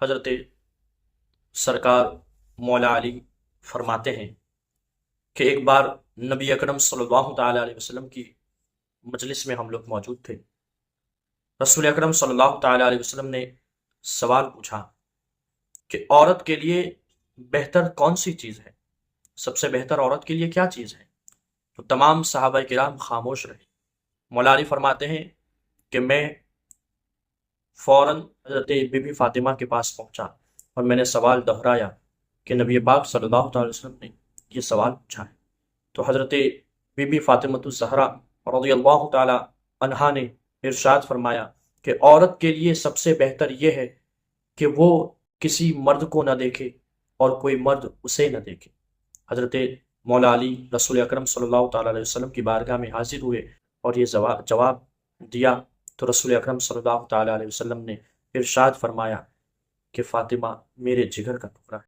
حضرت سرکار مولا علی فرماتے ہیں کہ ایک بار نبی اکرم صلی اللہ تعالیٰ علیہ وسلم کی مجلس میں ہم لوگ موجود تھے۔ رسول اکرم صلی اللہ تعالیٰ علیہ وسلم نے سوال پوچھا کہ عورت کے لیے بہتر کون سی چیز ہے، سب سے بہتر عورت کے لیے کیا چیز ہے؟ تو تمام صحابہ کرام خاموش رہے۔ مولا علی فرماتے ہیں کہ میں فوراً حضرت بی بی فاطمہ کے پاس پہنچا اور میں نے سوال دہرایا کہ نبی پاک صلی اللہ تعالی وسلم نے یہ سوال پوچھا ہے۔ تو حضرت بی بی فاطمہ الزہرا رضی اللہ تعالی عنہا نے ارشاد فرمایا کہ عورت کے لیے سب سے بہتر یہ ہے کہ وہ کسی مرد کو نہ دیکھے اور کوئی مرد اسے نہ دیکھے۔ حضرت مولا علی رسول اکرم صلی اللہ تعالیٰ علیہ وسلم کی بارگاہ میں حاضر ہوئے اور یہ جواب دیا تو رسول اکرم صلی اللہ تعالیٰ علیہ وسلم نے ارشاد فرمایا کہ فاطمہ میرے جگر کا ٹکڑا ہے۔